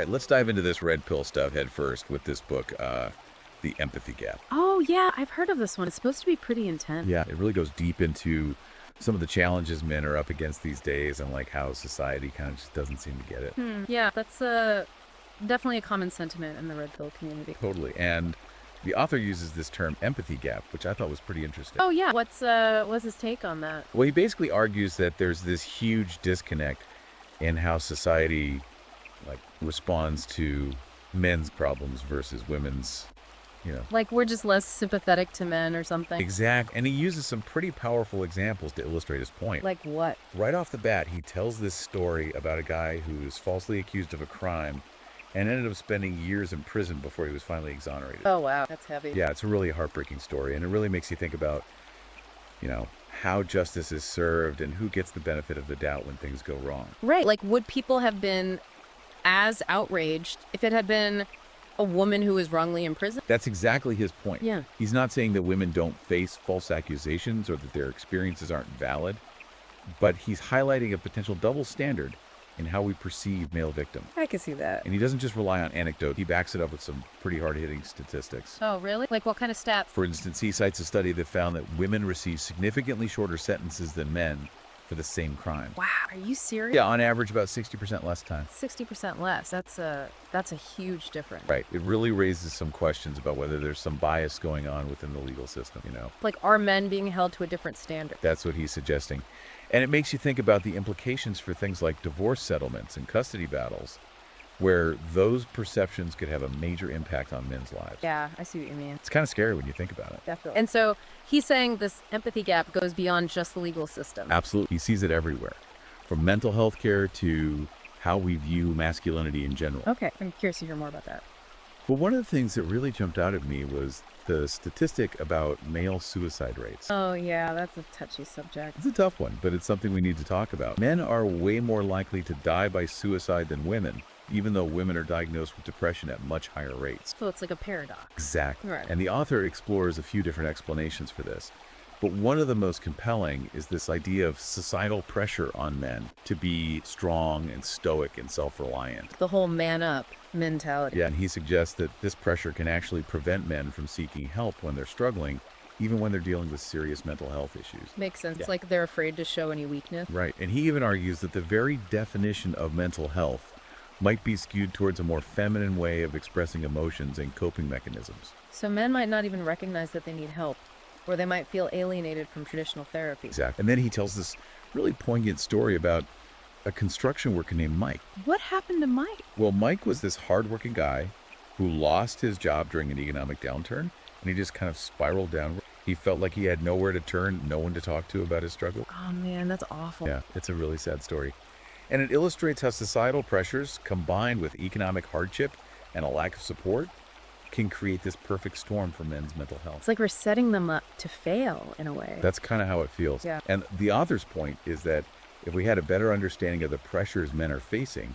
right, let's dive into this red pill stuff head first with this book, The Empathy Gap. Oh, yeah, I've heard of this one. It's supposed to be pretty intense. Yeah, it really goes deep into some of the challenges men are up against these days and like how society kind of just doesn't seem to get it. Yeah, that's definitely a common sentiment in the red pill community. Totally. And the author uses this term empathy gap, which I thought was pretty interesting. Oh, yeah. What's his take on that? Well, he basically argues that there's this huge disconnect in how society like responds to men's problems versus women's, Like, we're just less sympathetic to men or something? Exact. And he uses some pretty powerful examples to illustrate his point. Like what? Right off the bat, he tells this story about a guy who was falsely accused of a crime and ended up spending years in prison before he was finally exonerated. Oh, wow. That's heavy. Yeah, it's a really heartbreaking story, and it really makes you think about, how justice is served and who gets the benefit of the doubt when things go wrong. Right. Like, would people have been as outraged if it had been a woman who was wrongly imprisoned? That's exactly his point. Yeah. He's not saying that women don't face false accusations or that their experiences aren't valid, but he's highlighting a potential double standard in how we perceive male victims. I can see that. And he doesn't just rely on anecdote, he backs it up with some pretty hard-hitting statistics. Oh, really? Like, what kind of stats? For instance, he cites a study that found that women receive significantly shorter sentences than men for the same crime. Wow. Are you serious? Yeah, on average, about 60% less time. 60% less. That's a huge difference. Right. It really raises some questions about whether there's some bias going on within the legal system, Like, are men being held to a different standard? That's what he's suggesting. And it makes you think about the implications for things like divorce settlements and custody battles, where those perceptions could have a major impact on men's lives. Yeah, I see what you mean. It's kind of scary when you think about it. Definitely. And so he's saying this empathy gap goes beyond just the legal system. Absolutely. He sees it everywhere, from mental health care to how we view masculinity in general. Okay, I'm curious to hear more about that. But one of the things that really jumped out at me was the statistic about male suicide rates. Oh, yeah, that's a touchy subject. It's a tough one, but it's something we need to talk about. Men are way more likely to die by suicide than women, even though women are diagnosed with depression at much higher rates. So it's like a paradox. Exactly. Right. And the author explores a few different explanations for this. But one of the most compelling is this idea of societal pressure on men to be strong and stoic and self-reliant. The whole man up mentality. Yeah, and he suggests that this pressure can actually prevent men from seeking help when they're struggling, even when they're dealing with serious mental health issues. Makes sense. Yeah. Like they're afraid to show any weakness. Right. And he even argues that the very definition of mental health might be skewed towards a more feminine way of expressing emotions and coping mechanisms. So men might not even recognize that they need help, or they might feel alienated from traditional therapy. Exactly. And then he tells this really poignant story about a construction worker named Mike. What happened to Mike? Well, Mike was this hardworking guy who lost his job during an economic downturn, and he just kind of spiraled downward. He felt like he had nowhere to turn, no one to talk to about his struggle. Oh man, that's awful. Yeah, it's a really sad story. And it illustrates how societal pressures combined with economic hardship and a lack of support can create this perfect storm for men's mental health. It's like we're setting them up to fail in a way. That's kind of how it feels. Yeah. And the author's point is that if we had a better understanding of the pressures men are facing,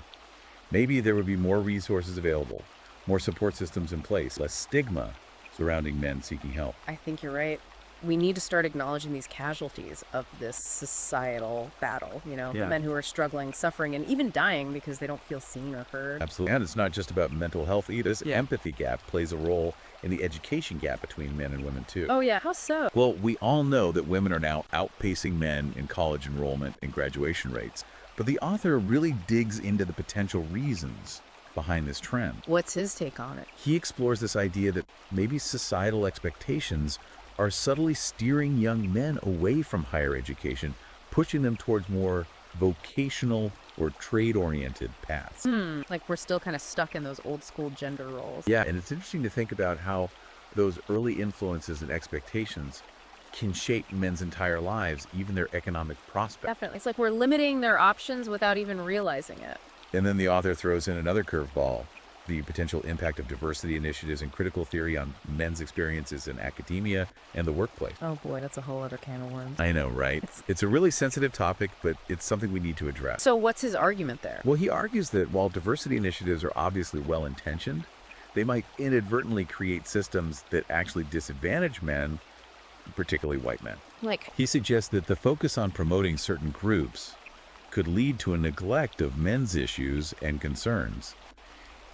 maybe there would be more resources available, more support systems in place, less stigma surrounding men seeking help. I think you're right. We need to start acknowledging these casualties of this societal battle, Yeah. men who are struggling, suffering, and even dying because they don't feel seen or heard. Absolutely. And it's not just about mental health either. This Yeah. empathy gap plays a role in the education gap between men and women too. Oh yeah, how so? Well, we all know that women are now outpacing men in college enrollment and graduation rates. But the author really digs into the potential reasons behind this trend. What's his take on it? He explores this idea that maybe societal expectations are subtly steering young men away from higher education, pushing them towards more vocational or trade-oriented paths. Like we're still kind of stuck in those old school gender roles. Yeah, and it's interesting to think about how those early influences and expectations can shape men's entire lives, even their economic prospects. Definitely. It's like we're limiting their options without even realizing it. And then the author throws in another curveball, the potential impact of diversity initiatives and critical theory on men's experiences in academia and the workplace. Oh boy, that's a whole other can of worms. I know, right? It's a really sensitive topic, but it's something we need to address. So what's his argument there? Well, he argues that while diversity initiatives are obviously well-intentioned, they might inadvertently create systems that actually disadvantage men, particularly white men. Like, He suggests that the focus on promoting certain groups could lead to a neglect of men's issues and concerns.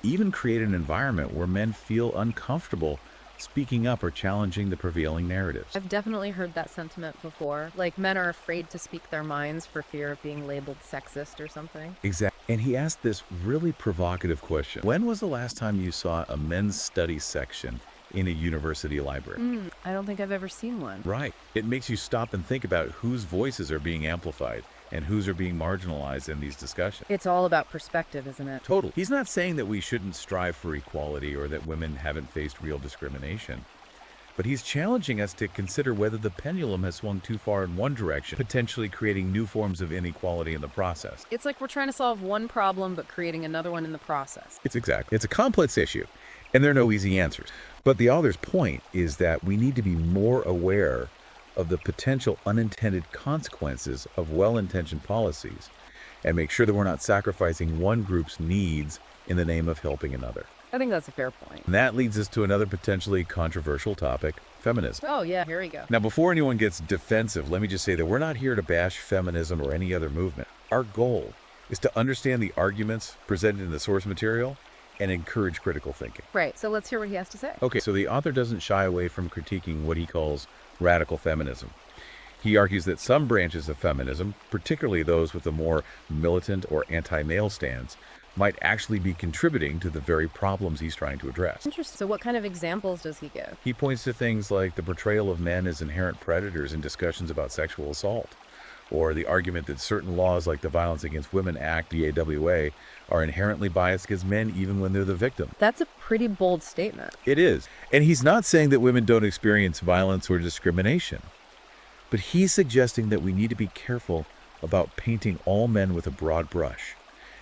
even create an environment where men feel uncomfortable speaking up or challenging the prevailing narratives. I've definitely heard that sentiment before. Like, men are afraid to speak their minds for fear of being labeled sexist or something. Exactly. And he asked this really provocative question. When was the last time you saw a men's studies section in a university library? I don't think I've ever seen one. Right. It makes you stop and think about whose voices are being amplified and whose are being marginalized in these discussions. It's all about perspective, isn't it? Totally. He's not saying that we shouldn't strive for equality or that women haven't faced real discrimination. But he's challenging us to consider whether the pendulum has swung too far in one direction, potentially creating new forms of inequality in the process. It's like we're trying to solve one problem but creating another one in the process. It's a complex issue, and there are no easy answers. But the author's point is that we need to be more aware of the potential unintended consequences of well-intentioned policies and make sure that we're not sacrificing one group's needs in the name of helping another. I think that's a fair point. And that leads us to another potentially controversial topic, feminism. Oh, yeah, here we go. Now, before anyone gets defensive, let me just say that we're not here to bash feminism or any other movement. Our goal is to understand the arguments presented in the source material and encourage critical thinking. Right, so let's hear what he has to say. Okay, so the author doesn't shy away from critiquing what he calls radical feminism. He argues that some branches of feminism, particularly those with a more militant or anti-male stance, might actually be contributing to the very problems he's trying to address. Interesting. So what kind of examples does he give? He points to things like the portrayal of men as inherent predators in discussions about sexual assault, or the argument that certain laws like the Violence Against Women Act, VAWA, are inherently biased against men even when they're the victim. That's a pretty bold statement. It is. And he's not saying that women don't experience violence or discrimination, but he's suggesting that we need to be careful about painting all men with a broad brush,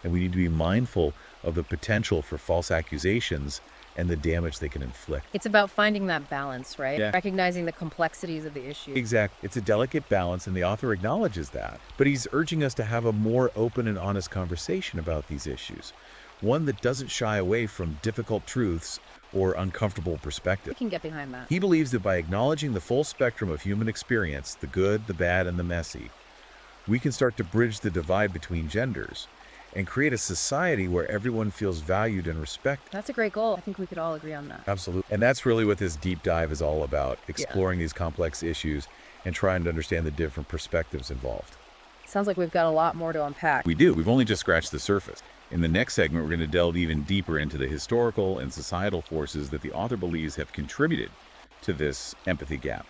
and we need to be mindful of the potential for false accusations and the damage they can inflict. It's about finding that balance, right? Yeah. Recognizing the complexities of the issue. Exactly. It's a delicate balance, and the author acknowledges that. But he's urging us to have a more open and honest conversation about these issues, one that doesn't shy away from difficult truths or uncomfortable perspectives. I can get behind that. He believes that by acknowledging the full spectrum of human experience, the good, the bad, and the messy, we can start to bridge the divide between genders and create a society where everyone feels valued and respected. That's a great goal. I think we could all agree on that. Absolutely. And that's really what this deep dive is all about, exploring these complex issues and trying to understand the different perspectives involved. Sounds like we've got a lot more to unpack. We do. We've only just scratched the surface. In the next segment, we're going to delve even deeper into the historical and societal forces that the author believes have contributed to this empathy gap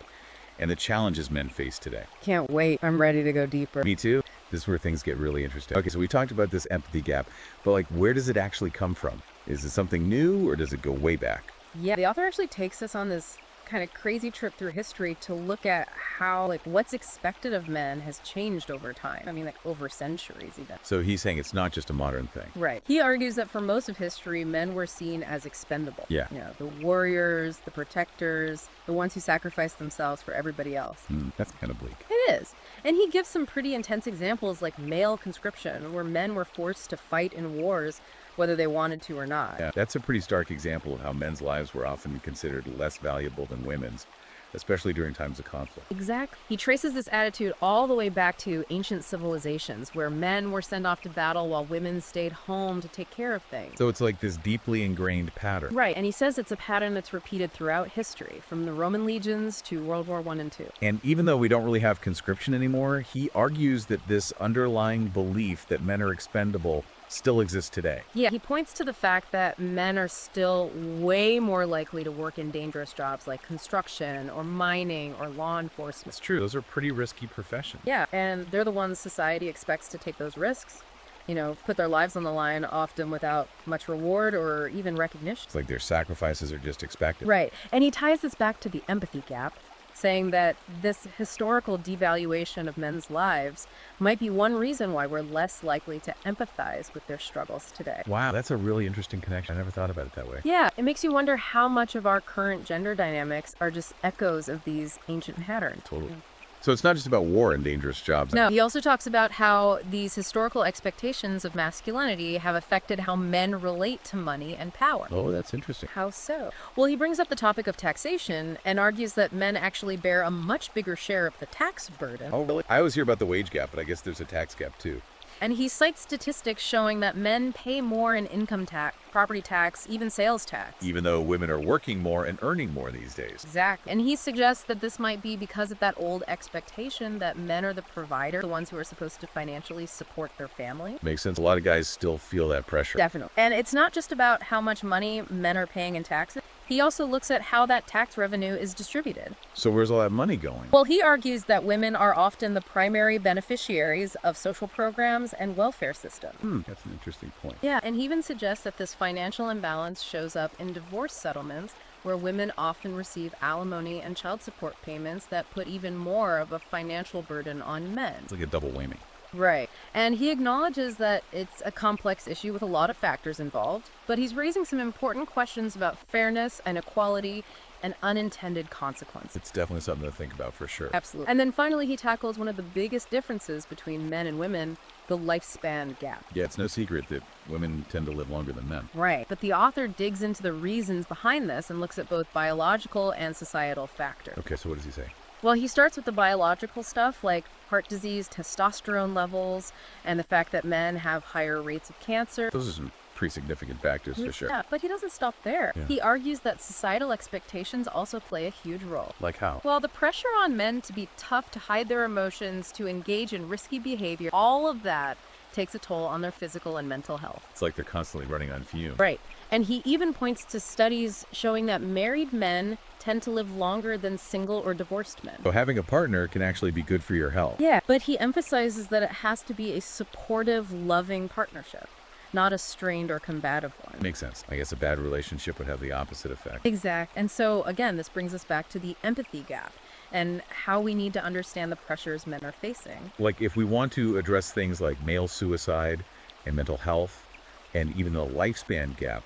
and the challenges men face today. Can't wait. I'm ready to go deeper. Me too. This is where things get really interesting. Okay, so we talked about this empathy gap, but like, where does it actually come from? Is it something new or does it go way back? Yeah, the author actually takes us on this kind of crazy trip through history to look at how, like, what's expected of men has changed over time. I mean, like, over centuries even. So he's saying it's not just a modern thing. Right. He argues that for most of history, men were seen as expendable. Yeah. You know, the warriors, the protectors, the ones who sacrificed themselves for everybody else. That's kind of bleak. It is. And he gives some pretty intense examples like male conscription, where men were forced to fight in wars whether they wanted to or not. Yeah, that's a pretty stark example of how men's lives were often considered less valuable than women's, especially during times of conflict. Exactly. He traces this attitude all the way back to ancient civilizations, where men were sent off to battle while women stayed home to take care of things. So it's like this deeply ingrained pattern. Right, and he says it's a pattern that's repeated throughout history, from the Roman legions to World War I and II. And even though we don't really have conscription anymore, he argues that this underlying belief that men are expendable still exists today. Yeah, he points to the fact that men are still way more likely to work in dangerous jobs like construction or mining or law enforcement. It's true. Those are pretty risky professions. Yeah, and they're the ones society expects to take those risks, you know, put their lives on the line, often without much reward or even recognition. It's like their sacrifices are just expected. Right, and he ties this back to the empathy gap, saying that this historical devaluation of men's lives might be one reason why we're less likely to empathize with their struggles today. Wow, that's a really interesting connection. I never thought about it that way. Yeah, it makes you wonder how much of our current gender dynamics are just echoes of these ancient patterns. Totally. So it's not just about war and dangerous jobs. No, he also talks about how these historical expectations of masculinity have affected how men relate to money and power. Oh, that's interesting. How so? Well, he brings up the topic of taxation and argues that men actually bear a much bigger share of the tax burden. Oh, really? I always hear about the wage gap, but I guess there's a tax gap too. And he cites statistics showing that men pay more in income tax, property tax, even sales tax. Even though women are working more and earning more these days. Exactly. And he suggests that this might be because of that old expectation that men are the provider, the ones who are supposed to financially support their family. Makes sense. A lot of guys still feel that pressure. Definitely. And it's not just about how much money men are paying in taxes. He also looks at how that tax revenue is distributed. So where's all that money going? Well, he argues that women are often the primary beneficiaries of social programs and welfare systems. That's an interesting point. Yeah, and he even suggests that this financial imbalance shows up in divorce settlements, where women often receive alimony and child support payments that put even more of a financial burden on men. It's like a double whammy. Right. And he acknowledges that it's a complex issue with a lot of factors involved, but he's raising some important questions about fairness and equality and unintended consequences. It's definitely something to think about for sure. Absolutely. And then finally, he tackles one of the biggest differences between men and women, the lifespan gap. Yeah, it's no secret that women tend to live longer than men. Right. But the author digs into the reasons behind this and looks at both biological and societal factors. Okay, so what does he say? Well, he starts with the biological stuff like heart disease, testosterone levels, and the fact that men have higher rates of cancer. Those are some pretty significant factors for sure. Yeah, but he doesn't stop there. Yeah. He argues that societal expectations also play a huge role. Like how? Well, the pressure on men to be tough, to hide their emotions, to engage in risky behavior, all of that takes a toll on their physical and mental health. It's like they're constantly running on fumes. Right. And he even points to studies showing that married men tend to live longer than single or divorced men. So having a partner can actually be good for your health. Yeah, but he emphasizes that it has to be a supportive, loving partnership, not a strained or combative one. Makes sense. I guess a bad relationship would have the opposite effect. Exact. And so, again, this brings us back to the empathy gap and how we need to understand the pressures men are facing. Like if we want to address things like male suicide and mental health and even the lifespan gap,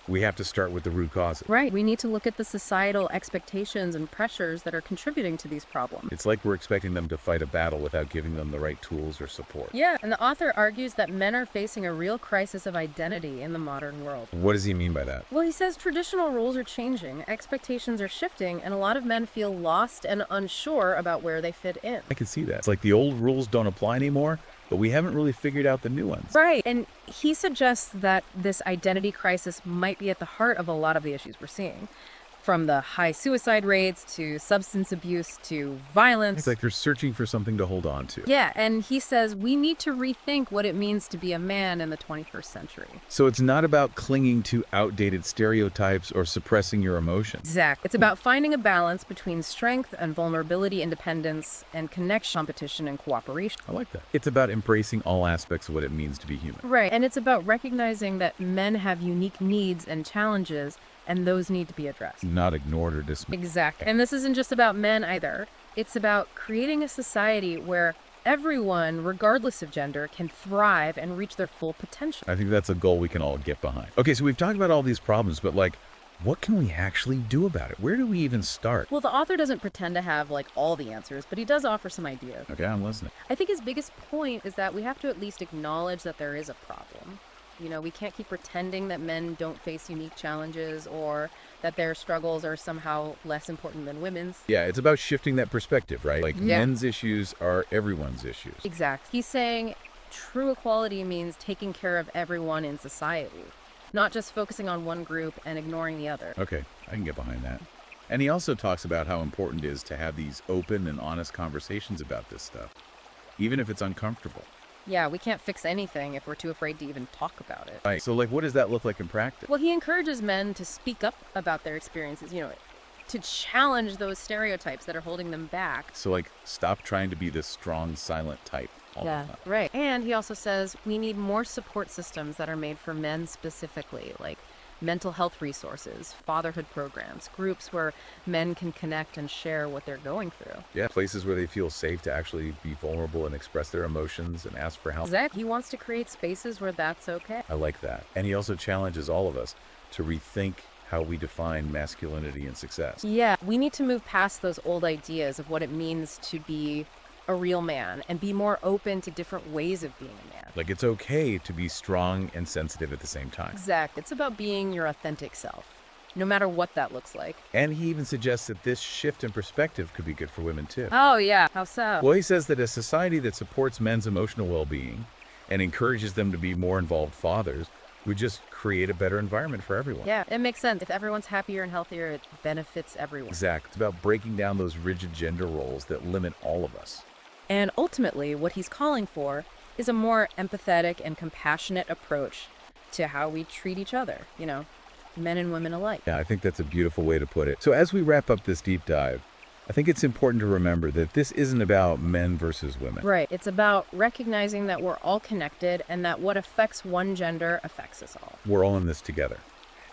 we have to start with the root causes. Right. We need to look at the societal expectations and pressures that are contributing to these problems. It's like we're expecting them to fight a battle without giving them the right tools or support. Yeah, and the author argues that men are facing a real crisis of identity in the modern world. What does he mean by that? Well, he says traditional roles are changing, expectations are shifting, and a lot of men feel lost and unsure about where they fit in. I can see that. It's like the old rules don't apply anymore, but we haven't really figured out the new ones. Right. And he suggests that this identity crisis might be at the heart of a lot of the issues we're seeing. From the high suicide rates to substance abuse to violence. It's like they're searching for something to hold on to. Yeah, and he says we need to rethink what it means to be a man in the 21st century. So it's not about clinging to outdated stereotypes or suppressing your emotions. Exactly. It's about finding a balance between strength and vulnerability, independence, and connection, competition, and cooperation. I like that. It's about embracing all aspects of what it means to be human. Right, and it's about recognizing that men have unique needs and challenges, and those need to be addressed. Not ignored or dismissed. Exactly. And this isn't just about men either. It's about creating a society where everyone, regardless of gender, can thrive and reach their full potential. I think that's a goal we can all get behind. Okay, so we've talked about all these problems, but what can we actually do about it? Where do we even start? Well, the author doesn't pretend to have all the answers, but he does offer some ideas. Okay, I'm listening. I think his biggest point is that we have to at least acknowledge that there is a problem. We can't keep pretending that men don't face unique challenges or that their struggles are somehow less important than women's. Yeah, it's about shifting that perspective, right? Yeah. Men's issues are everyone's issues. Exactly. He's saying true equality means taking care of everyone in society, not just focusing on one group and ignoring the other. Okay, I can get behind that. And he also talks about how important it is to have these open and honest conversations about this stuff, even if it's uncomfortable. Yeah, we can't fix anything if we're too afraid to even talk about it. Right. So, what does that look like in practice? Well, he encourages men to speak up about their experiences, to challenge those stereotypes that are holding them back. So, stop trying to be this strong, silent type all the time. Right. And he also says we need more support systems that are made for men specifically, like mental health resources, fatherhood programs, groups where men can connect and share what they're going through. Yeah, places where they feel safe to actually be vulnerable and express their emotions and ask for help. Exactly. He wants to create spaces where that's okay. I like that. And he also challenges all of us to rethink how we define masculinity and success. Yeah, we need to move past those old ideas of what it means to be a real man and be more open to different ways of being a man. It's okay to be strong and sensitive at the same time. Exactly. It's about being your authentic self, no matter what that looks like. And he even suggests that this shift in perspective could be good for women too. Oh, yeah. How so? Well, he says that a society that supports men's emotional well-being and encourages them to be more involved fathers, would just create a better environment for everyone. Yeah, it makes sense. If everyone's happier and healthier, it benefits everyone. Exactly. It's about breaking down those rigid gender roles that limit all of us. And ultimately, what he's calling for is a more empathetic and compassionate approach to how we treat each other, men and women alike. Yeah, I think that's a beautiful way to put it. So as we wrap up this deep dive, I think it's important to remember that this isn't about men versus women. Right. It's about recognizing that we're all connected and that what affects one gender affects us all. We're all in this together.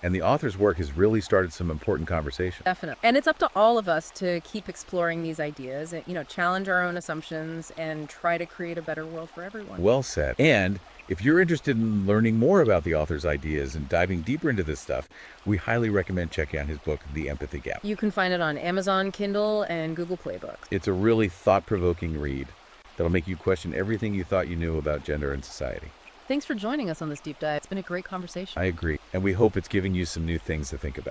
And the author's work has really started some important conversation. Definitely. And it's up to all of us to keep exploring these ideas and, challenge our own assumptions and try to create a better world for everyone. Well said. And if you're interested in learning more about the author's ideas and diving deeper into this stuff, we highly recommend checking out his book, The Empathy Gap. You can find it on Amazon, Kindle, and Google Play Books. It's a really thought-provoking read that'll make you question everything you thought you knew about gender and society. Thanks for joining us on this deep dive. It's been a great conversation. I agree. And we hope it's giving you some new things to think about.